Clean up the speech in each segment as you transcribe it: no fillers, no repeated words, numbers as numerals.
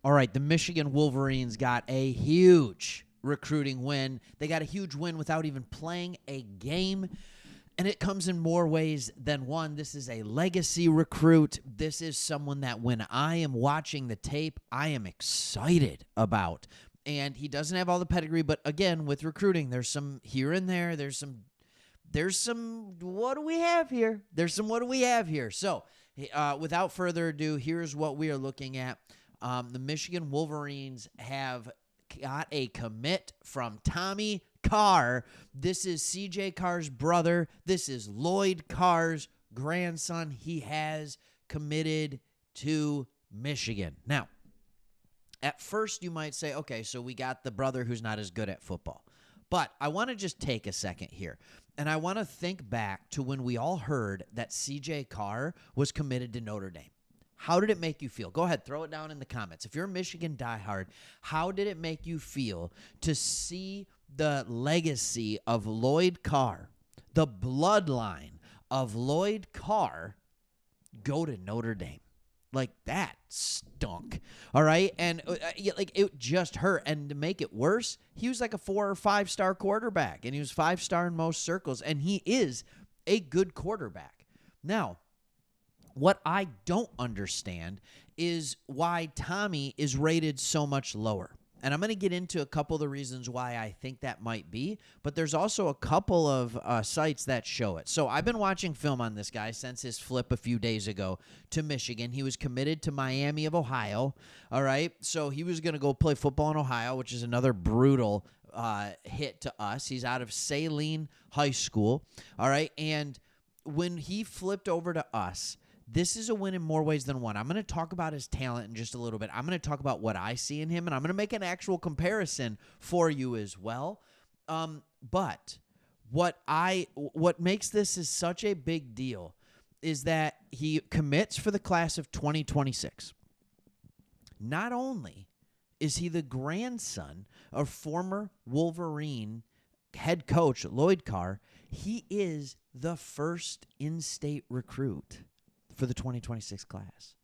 All right, the Michigan Wolverines got a huge recruiting win. They got a huge win without even playing a game. And it comes in more ways than one. This is a legacy recruit. This is someone that when I am watching the tape, I am excited about. And he doesn't have all the pedigree, but again, with recruiting, there's some here and there. There's some what do we have here? There's some what do we have here? So without further ado, here's what we are looking at. The Michigan Wolverines have got a commit from Tommy Carr. This is CJ Carr's brother. This is Lloyd Carr's grandson. He has committed to Michigan. Now, at first you might say, okay, so we got the brother who's not as good at football. But I want to just take a second here, and I want to think back to when we all heard that CJ Carr was committed to Notre Dame. How did it make you feel? Go ahead, throw it down in the comments. If you're a Michigan diehard, how did it make you feel to see the legacy of Lloyd Carr, the bloodline of Lloyd Carr, go to Notre Dame? Like, that stunk, all right? And it just hurt. And to make it worse, he was like a 4 or 5 star quarterback, and he was 5-star in most circles, and he is a good quarterback. Now, what I don't understand is why Tommy is rated so much lower. And I'm going to get into a couple of the reasons why I think that might be, but there's also a couple of sites that show it. So I've been watching film on this guy since his flip a few days ago to Michigan. He was committed to Miami of Ohio, all right? So he was going to go play football in Ohio, which is another brutal hit to us. He's out of Saline High School, all right? And when he flipped over to us, this is a win in more ways than one. I'm going to talk about his talent in just a little bit. I'm going to talk about what I see in him, and I'm going to make an actual comparison for you as well. But what makes this is such a big deal is that he commits for the class of 2026. Not only is he the grandson of former Wolverine head coach Lloyd Carr, he is the first in-state recruit for the 2026 class.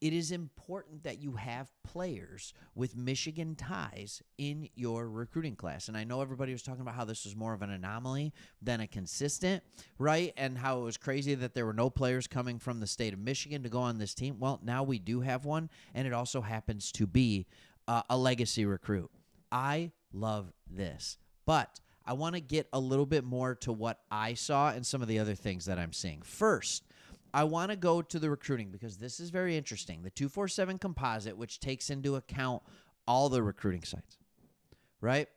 It is important that you have players with Michigan ties in your recruiting class. And I know everybody was talking about how this was more of an anomaly than a consistent, right? And how it was crazy that there were no players coming from the state of Michigan to go on this team. Well, now we do have one, and it also happens to be a legacy recruit. I love this. But I want to get a little bit more to what I saw and some of the other things that I'm seeing. First, I want to go to the recruiting because this is very interesting. The 247 composite, which takes into account all the recruiting sites, right?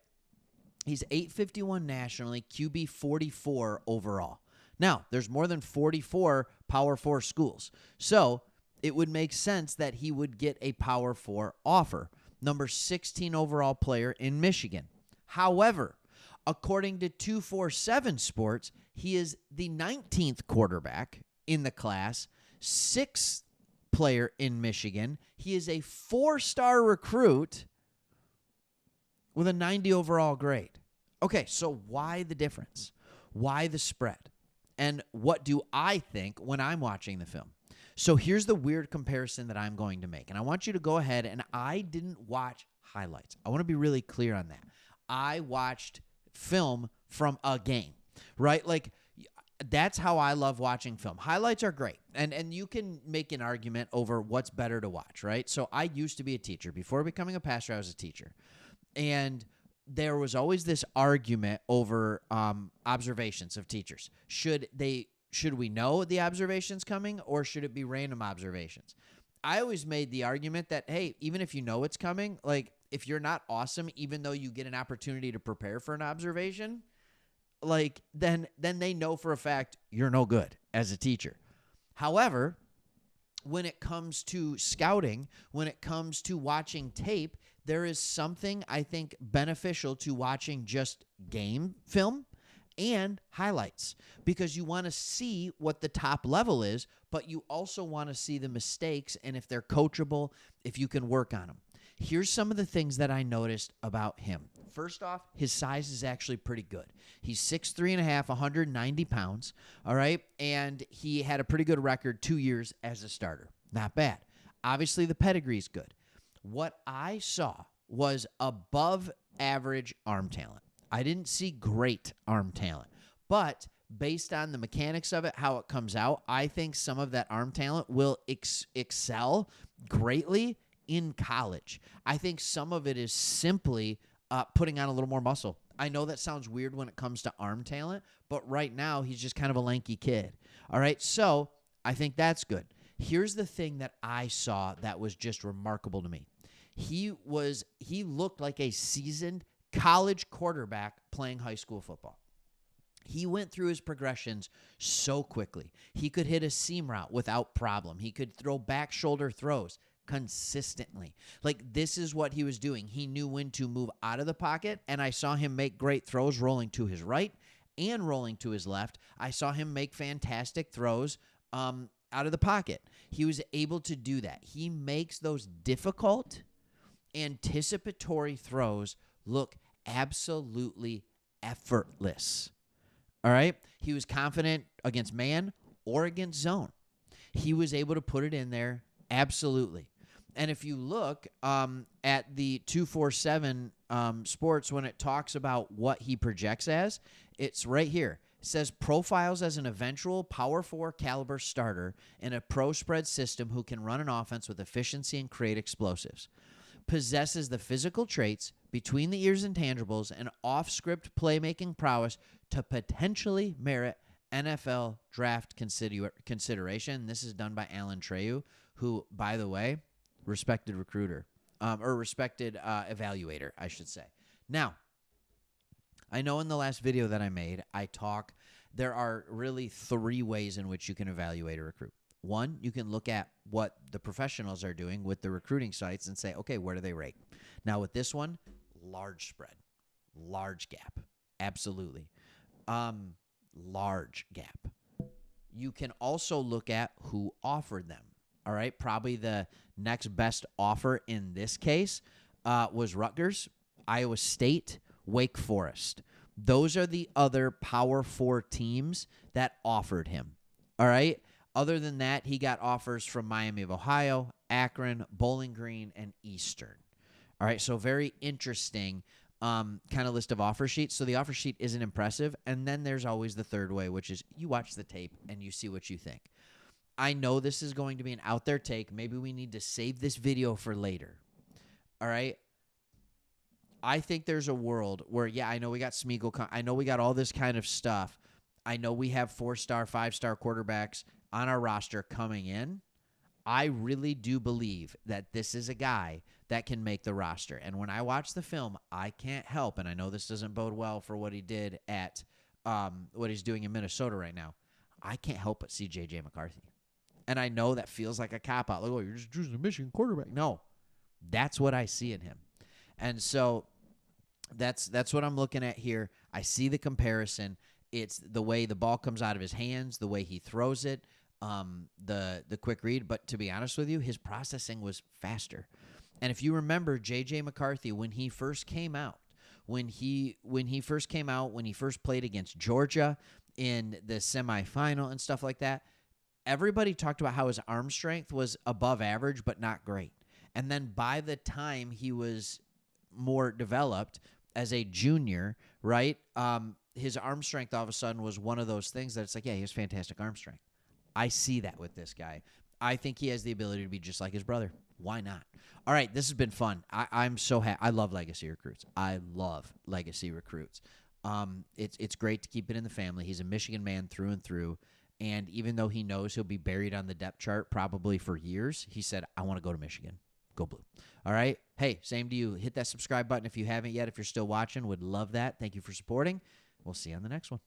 He's 851 nationally, QB 44 overall. Now, there's more than 44 Power 4 schools. So it would make sense that he would get a Power 4 offer. Number 16 overall player in Michigan. However, according to 247 Sports, he is the 19th quarterback in the class, 6th player in Michigan. He is a 4-star recruit with a 90 overall grade. Okay, so why the difference? Why the spread? And what do I think when I'm watching the film? So here's the weird comparison that I'm going to make. And I want you to go ahead, and I didn't watch highlights. I want to be really clear on that. I watched film from a game, right? Like, that's how I love watching film. Highlights are great. And you can make an argument over what's better to watch, right? So I used to be a teacher. Before becoming a pastor, I was a teacher. And there was always this argument over observations of teachers. Should we know the observations coming, or should it be random observations? I always made the argument that, hey, even if you know it's coming, like, if you're not awesome, even though you get an opportunity to prepare for an observation, like, then they know for a fact you're no good as a teacher. However, when it comes to scouting, when it comes to watching tape, there is something I think beneficial to watching just game film and highlights, because you want to see what the top level is, but you also want to see the mistakes and if they're coachable, if you can work on them. Here's some of the things that I noticed about him. First off, his size is actually pretty good. He's 6'3.5", 190 pounds, all right? And he had a pretty good record 2 years as a starter. Not bad. Obviously, the pedigree is good. What I saw was above average arm talent. I didn't see great arm talent, but based on the mechanics of it, how it comes out, I think some of that arm talent will excel greatly in college. I think some of it is simply putting on a little more muscle. I know that sounds weird when it comes to arm talent, but right now he's just kind of a lanky kid. All right, so I think that's good. Here's the thing that I saw that was just remarkable to me. He looked like a seasoned college quarterback playing high school football. He went through his progressions so quickly. He could hit a seam route without problem. He could throw back shoulder throws consistently. Like, this is what he was doing. He knew when to move out of the pocket, and I saw him make great throws rolling to his right and rolling to his left. I saw him make fantastic throws out of the pocket. He was able to do that. He makes those difficult, anticipatory throws look absolutely effortless. All right? He was confident against man or against zone. He was able to put it in there absolutely. And if you look at the 247 Sports, when it talks about what he projects as, it's right here. It says profiles as an eventual Power 4 caliber starter in a pro spread system who can run an offense with efficiency and create explosives. Possesses the physical traits, between the ears intangibles, and off-script playmaking prowess to potentially merit NFL draft consideration. This is done by Alan Treyu, who, by the way, respected recruiter, or respected evaluator, I should say. Now, I know in the last video that I made, there are really 3 ways in which you can evaluate a recruit. One, you can look at what the professionals are doing with the recruiting sites and say, okay, where do they rate? Now, with this one, large spread, large gap, absolutely. Large gap. You can also look at who offered them. All right, probably the next best offer in this case was Rutgers, Iowa State, Wake Forest. Those are the other Power 4 teams that offered him. All right. Other than that, he got offers from Miami of Ohio, Akron, Bowling Green, and Eastern. All right, so very interesting kind of list of offer sheets. So the offer sheet isn't impressive. And then there's always the third way, which is you watch the tape and you see what you think. I know this is going to be an out there take. Maybe we need to save this video for later. All right? I think there's a world where, yeah, I know we got Smeagol. I know we got all this kind of stuff. I know we have 4-star, 5-star quarterbacks on our roster coming in. I really do believe that this is a guy that can make the roster. And when I watch the film, I can't help, and I know this doesn't bode well for what he did at what he's doing in Minnesota right now. I can't help but see J.J. McCarthy. And I know that feels like a cop-out. Like, oh, you're just choosing a Michigan quarterback. No, that's what I see in him. And so that's what I'm looking at here. I see the comparison. It's the way the ball comes out of his hands, the way he throws it, the quick read. But to be honest with you, his processing was faster. And if you remember J.J. McCarthy, when he first came out, when he first played against Georgia in the semifinal and stuff like that, everybody talked about how his arm strength was above average but not great. And then by the time he was more developed as a junior, right, his arm strength all of a sudden was one of those things that it's like, yeah, he has fantastic arm strength. I see that with this guy. I think he has the ability to be just like his brother. Why not? All right, this has been fun. I'm so happy. I love legacy recruits. I love legacy recruits. It's great to keep it in the family. He's a Michigan man through and through. And even though he knows he'll be buried on the depth chart probably for years, he said, I want to go to Michigan. Go Blue. All right? Hey, same to you. Hit that subscribe button if you haven't yet. If you're still watching, would love that. Thank you for supporting. We'll see you on the next one.